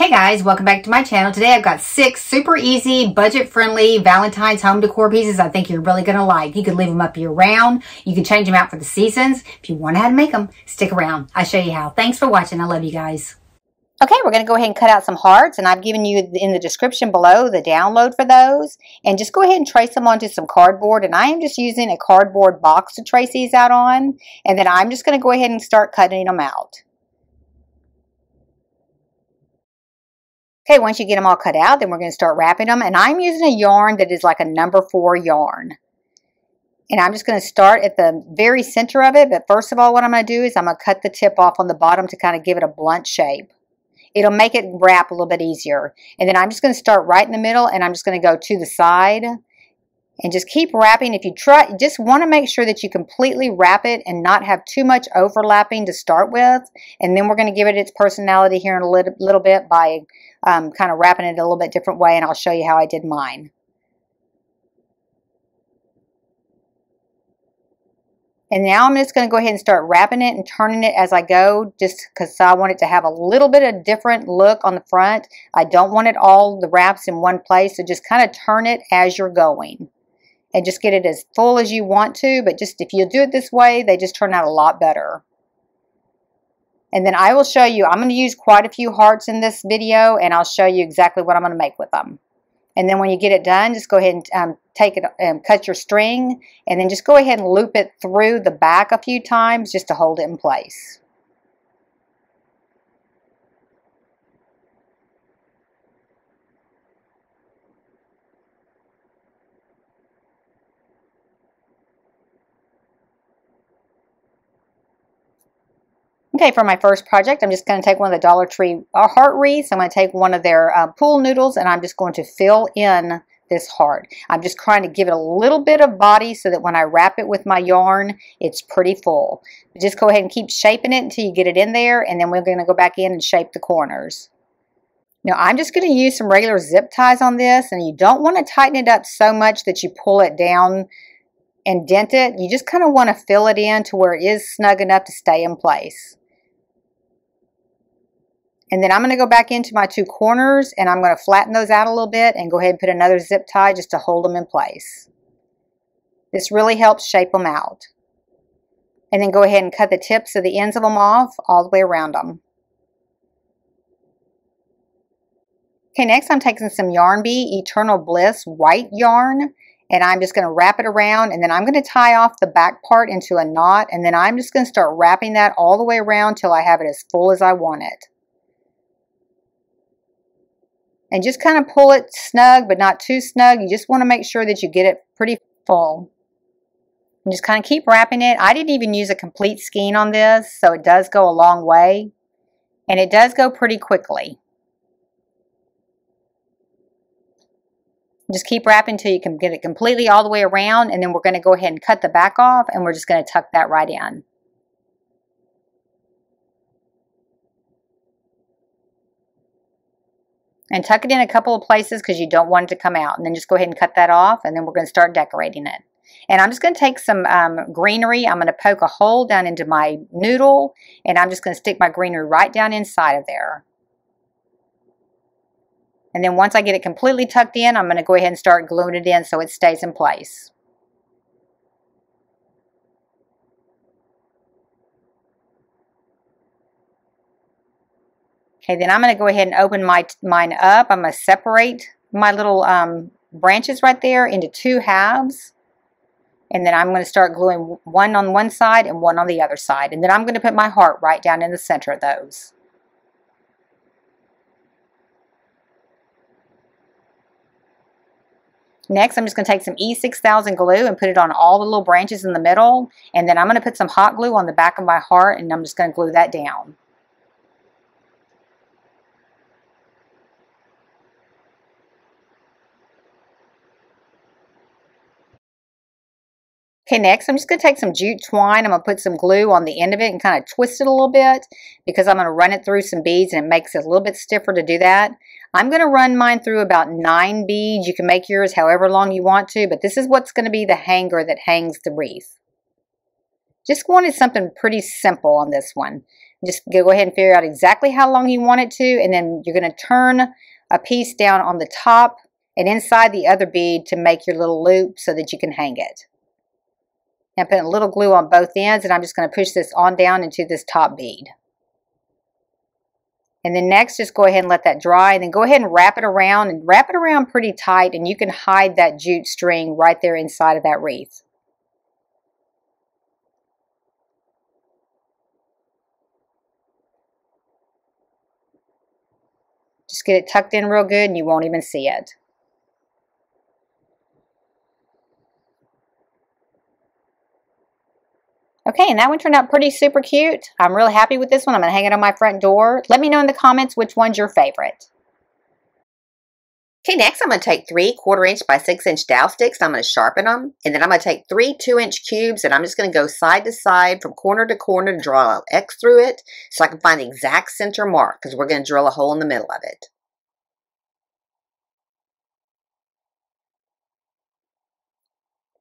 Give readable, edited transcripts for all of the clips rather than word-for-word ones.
Hey guys, welcome back to my channel. Today I've got 6 super easy, budget-friendly Valentine's home decor pieces I think you're really going to like. You could leave them up year round. You can change them out for the seasons. If you want to know how to make them, stick around. I'll show you how. Thanks for watching. I love you guys. Okay, we're going to go ahead and cut out some hearts, and I've given you in the description below the download for those. And just go ahead and trace them onto some cardboard, and I am just using a cardboard box to trace these out on. And then I'm just going to go ahead and start cutting them out. Okay, once you get them all cut out, then we're going to start wrapping them. And I'm using a yarn that is like a number 4 yarn. And I'm just going to start at the very center of it. But first of all, what I'm going to do is I'm going to cut the tip off on the bottom to kind of give it a blunt shape. It'll make it wrap a little bit easier. And then I'm just going to start right in the middle, and I'm just going to go to the side. And just keep wrapping. If you try, just want to make sure that you completely wrap it and not have too much overlapping to start with. And then we're going to give it its personality here in a little bit by kind of wrapping it a little bit different way. And I'll show you how I did mine. And now I'm just going to go ahead and start wrapping it and turning it as I go, just because I want it to have a little bit of different look on the front. I don't want it all the wraps in one place, so just kind of turn it as you're going. And just get it as full as you want to, but just if you do it this way, they just turn out a lot better. And then I will show you, I'm going to use quite a few hearts in this video, and I'll show you exactly what I'm going to make with them. And then when you get it done, just go ahead and take it and cut your string, and then just go ahead and loop it through the back a few times just to hold it in place. Okay, for my first project, I'm just going to take one of the Dollar Tree heart wreaths. I'm going to take one of their pool noodles, and I'm just going to fill in this heart. I'm just trying to give it a little bit of body so that when I wrap it with my yarn, it's pretty full. Just go ahead and keep shaping it until you get it in there, and then we're going to go back in and shape the corners. Now, I'm just going to use some regular zip ties on this, and you don't want to tighten it up so much that you pull it down and dent it. You just kind of want to fill it in to where it is snug enough to stay in place. And then I'm going to go back into my 2 corners, and I'm going to flatten those out a little bit and go ahead and put another zip tie just to hold them in place. This really helps shape them out. And then go ahead and cut the tips of the ends of them off all the way around them. Okay, next I'm taking some Yarnbee Eternal Bliss white yarn, and I'm just going to wrap it around, and then I'm going to tie off the back part into a knot, and then I'm just going to start wrapping that all the way around till I have it as full as I want it. And just kind of pull it snug, but not too snug. You just want to make sure that you get it pretty full. And just kind of keep wrapping it. I didn't even use a complete skein on this, so it does go a long way. And it does go pretty quickly. Just keep wrapping until you can get it completely all the way around, and then we're going to go ahead and cut the back off, and we're just going to tuck that right in. And tuck it in a couple of places because you don't want it to come out. And then just go ahead and cut that off, and then we're going to start decorating it. And I'm just going to take some greenery. I'm going to poke a hole down into my noodle, and I'm just going to stick my greenery right down inside of there. And then once I get it completely tucked in, I'm going to go ahead and start gluing it in so it stays in place. Okay, then I'm going to go ahead and open mine up. I'm going to separate my little branches right there into 2 halves. And then I'm going to start gluing one on one side and one on the other side. And then I'm going to put my heart right down in the center of those. Next, I'm just going to take some E6000 glue and put it on all the little branches in the middle. And then I'm going to put some hot glue on the back of my heart, and I'm just going to glue that down. Okay, next I'm just going to take some jute twine. I'm going to put some glue on the end of it and kind of twist it a little bit because I'm going to run it through some beads, and it makes it a little bit stiffer to do that. I'm going to run mine through about 9 beads. You can make yours however long you want to, but this is what's going to be the hanger that hangs the wreath. Just wanted something pretty simple on this one. Just go ahead and figure out exactly how long you want it to, and then you're going to turn a piece down on the top and inside the other bead to make your little loop so that you can hang it. Now put a little glue on both ends, and I'm just going to push this on down into this top bead. And then next, just go ahead and let that dry, and then go ahead and wrap it around pretty tight, and you can hide that jute string right there inside of that wreath. Just get it tucked in real good and you won't even see it. Okay, and that one turned out pretty super cute. I'm really happy with this one. I'm going to hang it on my front door. Let me know in the comments which one's your favorite. Okay, next I'm going to take 3 1/4" by 6" dowel sticks. I'm going to sharpen them. And then I'm going to take 3 2" cubes, and I'm just going to go side to side from corner to corner to draw an X through it so I can find the exact center mark, because we're going to drill a hole in the middle of it.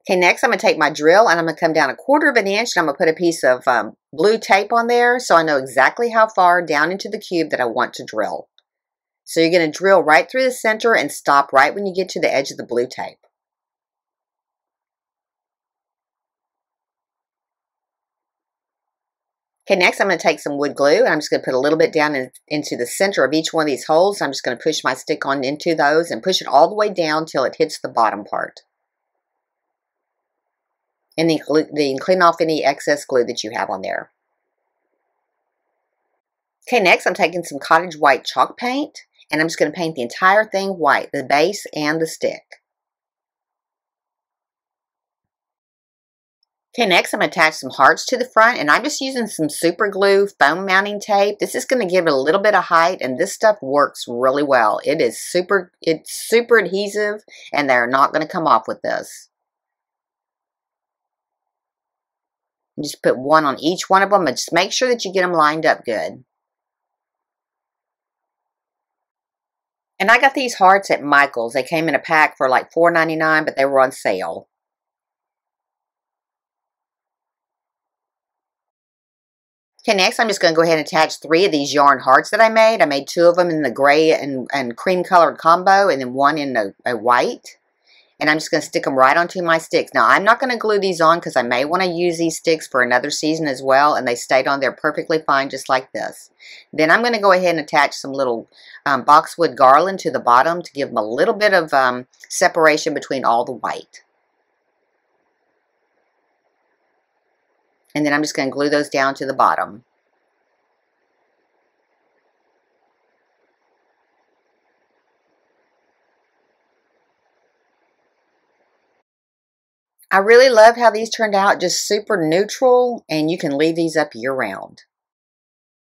Okay, next I'm going to take my drill and I'm going to come down 1/4 inch, and I'm going to put a piece of blue tape on there so I know exactly how far down into the cube that I want to drill. So you're going to drill right through the center and stop right when you get to the edge of the blue tape. Okay, next I'm going to take some wood glue, and I'm just going to put a little bit down into the center of each one of these holes. I'm just going to push my stick on into those and push it all the way down till it hits the bottom part. And then clean off any excess glue that you have on there. Okay, next I'm taking some cottage white chalk paint, and I'm just going to paint the entire thing white, the base and the stick. Okay, next I'm going to attach some hearts to the front, and I'm just using some super glue foam mounting tape. This is going to give it a little bit of height, and this stuff works really well. It's super adhesive, and they're not going to come off with this. And just put one on each one of them, and just make sure that you get them lined up good. And I got these hearts at Michael's. They came in a pack for like $4.99, but they were on sale. Okay, next I'm just going to go ahead and attach 3 of these yarn hearts that I made. I made 2 of them in the gray and cream colored combo, and then 1 in a white. And I'm just going to stick them right onto my sticks. Now, I'm not going to glue these on because I may want to use these sticks for another season as well, and they stayed on there perfectly fine just like this. Then I'm going to go ahead and attach some little boxwood garland to the bottom to give them a little bit of separation between all the white. And then I'm just going to glue those down to the bottom. I really love how these turned out, just super neutral, and you can leave these up year round.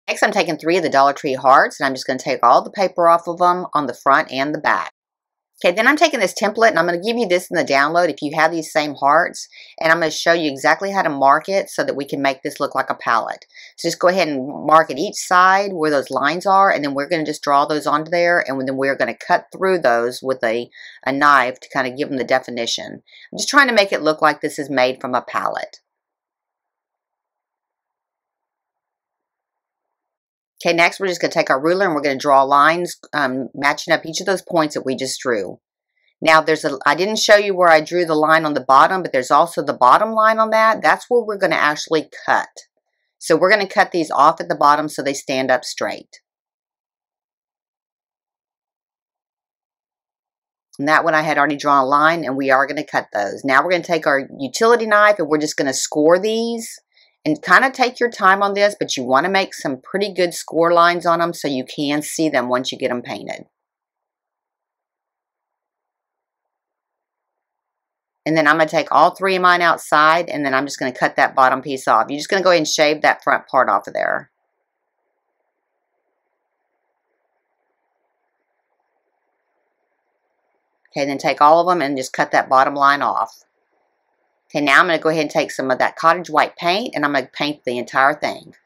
Next, I'm taking 3 of the Dollar Tree hearts, and I'm just going to take all the paper off of them on the front and the back. Okay, then I'm taking this template, and I'm going to give you this in the download if you have these same hearts, and I'm going to show you exactly how to mark it so that we can make this look like a pallet. So just go ahead and mark at each side where those lines are, and then we're going to just draw those onto there, and then we're going to cut through those with a knife to kind of give them the definition. I'm just trying to make it look like this is made from a pallet. Okay, next we're just going to take our ruler and we're going to draw lines matching up each of those points that we just drew. Now, I didn't show you where I drew the line on the bottom, but there's also the bottom line on that. That's where we're going to actually cut. So we're going to cut these off at the bottom so they stand up straight. And that one I had already drawn a line, and we are going to cut those. Now we're going to take our utility knife and we're just going to score these. And kind of take your time on this, but you want to make some pretty good score lines on them so you can see them once you get them painted. And then I'm going to take all 3 of mine outside, and then I'm just going to cut that bottom piece off. You're just going to go ahead and shave that front part off of there. Okay, then take all of them and just cut that bottom line off. Okay, now I'm going to go ahead and take some of that cottage white paint, and I'm going to paint the entire thing.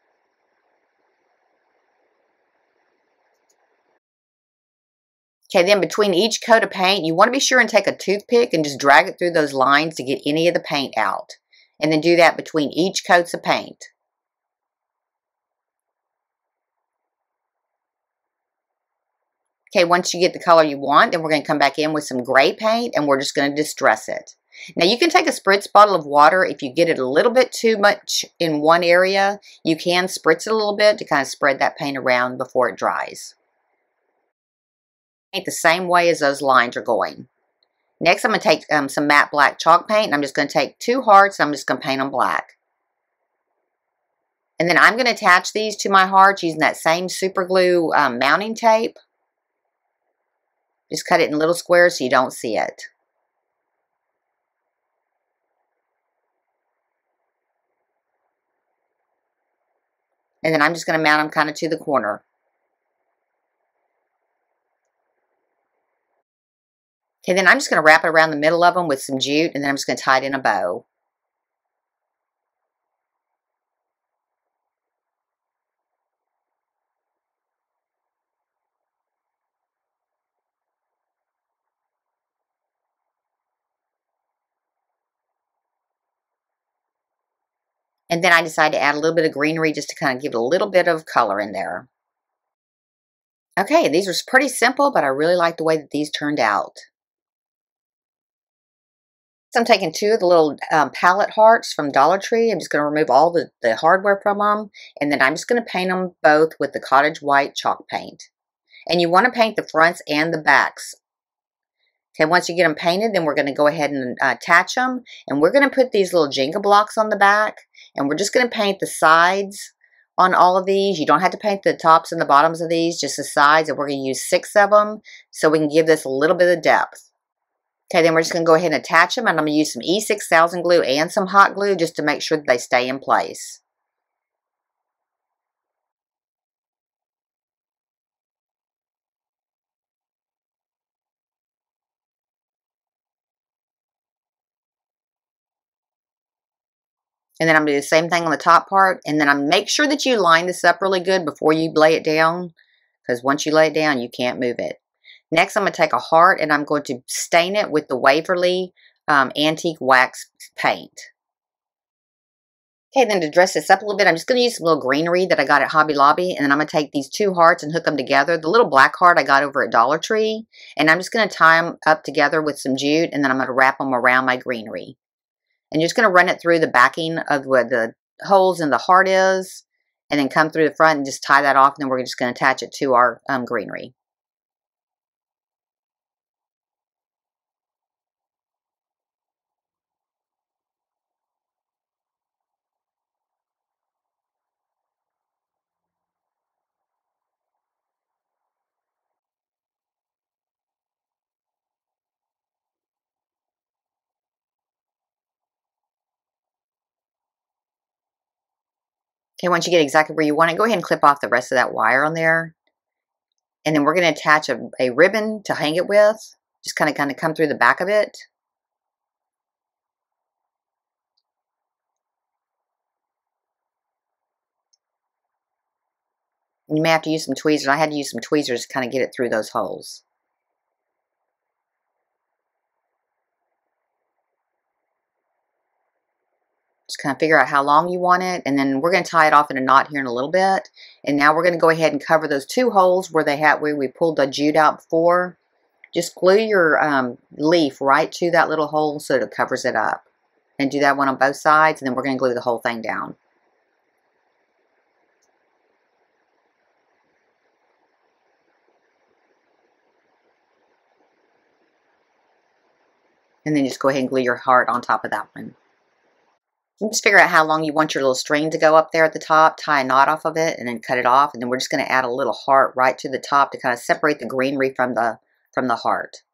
Okay, then between each coat of paint, you want to be sure and take a toothpick and just drag it through those lines to get any of the paint out. And then do that between each coats of paint. Okay, once you get the color you want, then we're going to come back in with some gray paint and we're just going to distress it. Now you can take a spritz bottle of water. If you get it a little bit too much in one area, you can spritz it a little bit to kind of spread that paint around before it dries. Paint the same way as those lines are going. Next, I'm going to take some matte black chalk paint, and I'm just going to take 2 hearts, and I'm just going to paint them black. And then I'm going to attach these to my hearts using that same super glue mounting tape. Just cut it in little squares so you don't see it. And then I'm just going to mount them kind of to the corner. Okay, then I'm just going to wrap it around the middle of them with some jute, and then I'm just going to tie it in a bow. And then I decided to add a little bit of greenery just to kind of give it a little bit of color in there. Okay, these are pretty simple, but I really like the way that these turned out. So I'm taking 2 of the little pallet hearts from Dollar Tree. I'm just going to remove all the hardware from them. And then I'm just going to paint them both with the cottage white chalk paint. And you want to paint the fronts and the backs. Okay, once you get them painted, then we're going to go ahead and attach them. And we're going to put these little Jenga blocks on the back. And we're just going to paint the sides on all of these. You don't have to paint the tops and the bottoms of these, just the sides. And we're going to use 6 of them so we can give this a little bit of depth. Okay, then we're just going to go ahead and attach them. And I'm going to use some E6000 glue and some hot glue just to make sure that they stay in place. And then I'm going to do the same thing on the top part. And then I'm make sure that you line this up really good before you lay it down. Because once you lay it down, you can't move it. Next, I'm going to take a heart and I'm going to stain it with the Wylie antique wax paint. Okay, then to dress this up a little bit, I'm just going to use some little greenery that I got at Hobby Lobby. And then I'm going to take these 2 hearts and hook them together. The little black heart I got over at Dollar Tree. And I'm just going to tie them up together with some jute. And then I'm going to wrap them around my greenery. And you're just going to run it through the backing of where the holes in the heart is. And then come through the front and just tie that off. And then we're just going to attach it to our greenery. Okay, once you get exactly where you want it, go ahead and clip off the rest of that wire on there. And then we're going to attach a ribbon to hang it with. Just kind of come through the back of it. You may have to use some tweezers. I had to use some tweezers to kind of get it through those holes. Just kind of figure out how long you want it, and then we're going to tie it off in a knot here in a little bit. And now we're going to go ahead and cover those 2 holes where we pulled the jute out before. Just glue your leaf right to that little hole so that it covers it up. And do that one on both sides, and then we're going to glue the whole thing down. And then just go ahead and glue your heart on top of that one. You just figure out how long you want your little string to go up there at the top, tie a knot off of it, and then cut it off. And then we're just going to add a little heart right to the top to kind of separate the greenery from the heart.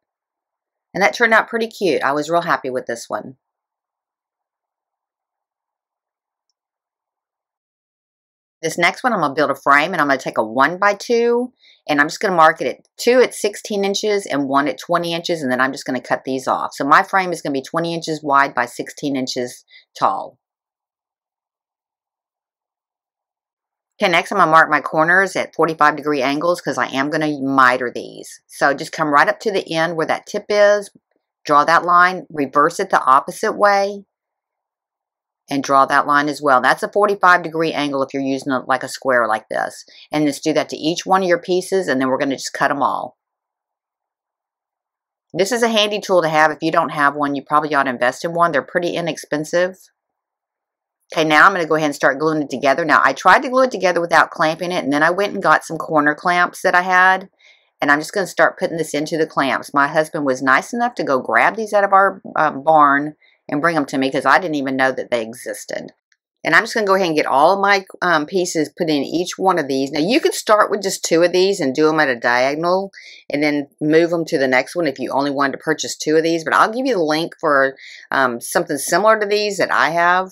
And that turned out pretty cute. I was real happy with this one. This next one, I'm going to build a frame, and I'm going to take a 1x2, and I'm just going to mark it at 2 at 16 inches and 1 at 20 inches, and then I'm just going to cut these off. So my frame is going to be 20 inches wide by 16 inches tall. Okay, next I'm going to mark my corners at 45-degree angles because I am going to miter these. So just come right up to the end where that tip is, draw that line, reverse it the opposite way, and draw that line as well. That's a 45-degree angle if you're using it like a square like this. And just do that to each one of your pieces, and then we're going to just cut them all. This is a handy tool to have. If you don't have one, you probably ought to invest in one. They're pretty inexpensive. Okay, now I'm going to go ahead and start gluing it together. Now, I tried to glue it together without clamping it, and then I went and got some corner clamps that I had, and I'm just going to start putting this into the clamps. My husband was nice enough to go grab these out of our barn and bring them to me because I didn't even know that they existed. And I'm just going to go ahead and get all of my pieces put in each one of these. Now, you could start with just 2 of these and do them at a diagonal and then move them to the next one if you only wanted to purchase 2 of these. But I'll give you the link for something similar to these that I have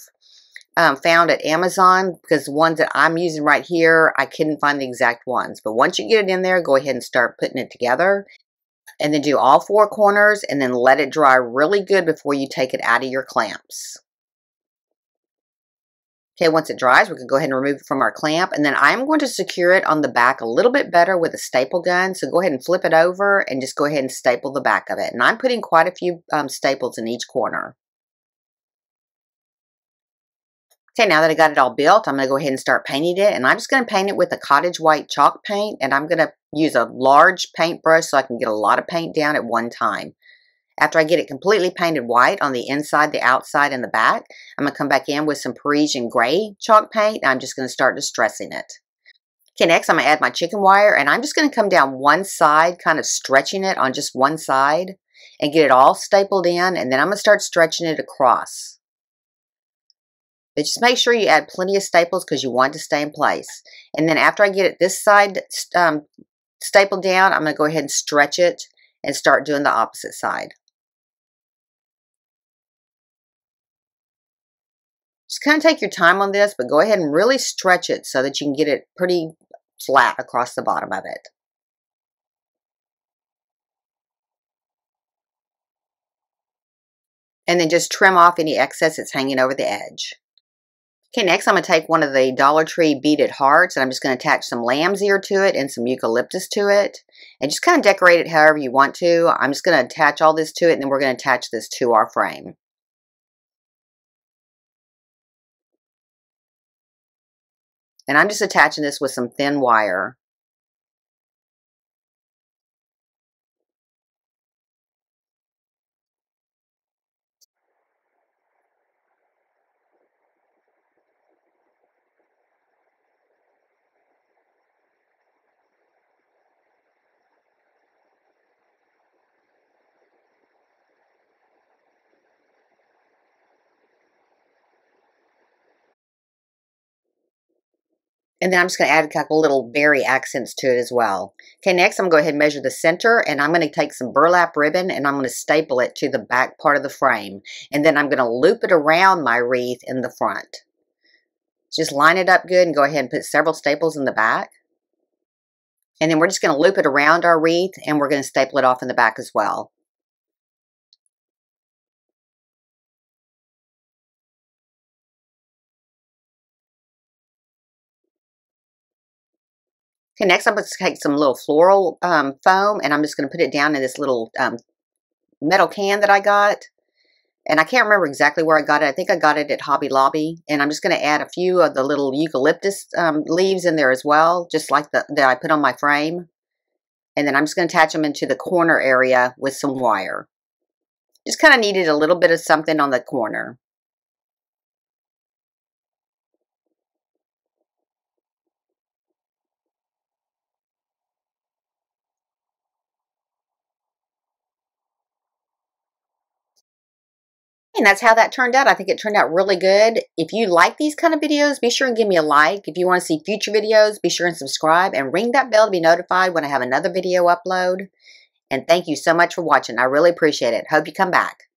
found at Amazon, because the ones that I'm using right here, I couldn't find the exact ones. But once you get it in there, go ahead and start putting it together. And then do all 4 corners and then let it dry really good before you take it out of your clamps. Okay, once it dries, we can go ahead and remove it from our clamp. And then I'm going to secure it on the back a little bit better with a staple gun. So go ahead and flip it over and just go ahead and staple the back of it. And I'm putting quite a few staples in each corner. Okay, now that I got it all built, I'm going to go ahead and start painting it. And I'm just going to paint it with a cottage white chalk paint. And I'm going to use a large paintbrush so I can get a lot of paint down at one time. After I get it completely painted white on the inside, the outside, and the back, I'm going to come back in with some Parisian gray chalk paint. And I'm just going to start distressing it. Okay, next I'm going to add my chicken wire. And I'm just going to come down one side, kind of stretching it on just one side. And get it all stapled in. And then I'm going to start stretching it across. But just make sure you add plenty of staples because you want it to stay in place. And then after I get it this side stapled down, I'm going to go ahead and stretch it and start doing the opposite side. Just kind of take your time on this, but go ahead and really stretch it so that you can get it pretty flat across the bottom of it. And then just trim off any excess that's hanging over the edge. Okay, next I'm going to take one of the Dollar Tree beaded hearts and I'm just going to attach some lamb's ear to it and some eucalyptus to it. And just kind of decorate it however you want to. I'm just going to attach all this to it and then we're going to attach this to our frame. And I'm just attaching this with some thin wire. And then I'm just going to add a couple little berry accents to it as well. Okay, next I'm going to go ahead and measure the center. And I'm going to take some burlap ribbon and I'm going to staple it to the back part of the frame. And then I'm going to loop it around my wreath in the front. Just line it up good and go ahead and put several staples in the back. And then we're just going to loop it around our wreath and we're going to staple it off in the back as well. Okay, next I'm going to take some little floral foam and I'm just going to put it down in this little metal can that I got. And I can't remember exactly where I got it. I think I got it at Hobby Lobby. And I'm just going to add a few of the little eucalyptus leaves in there as well, just like that I put on my frame. And then I'm just going to attach them into the corner area with some wire. Just kind of needed a little bit of something on the corner. And that's how that turned out. I think it turned out really good. If you like these kind of videos, be sure and give me a like. If you want to see future videos, be sure and subscribe and ring that bell to be notified when I have another video upload. And thank you so much for watching. I really appreciate it. Hope you come back.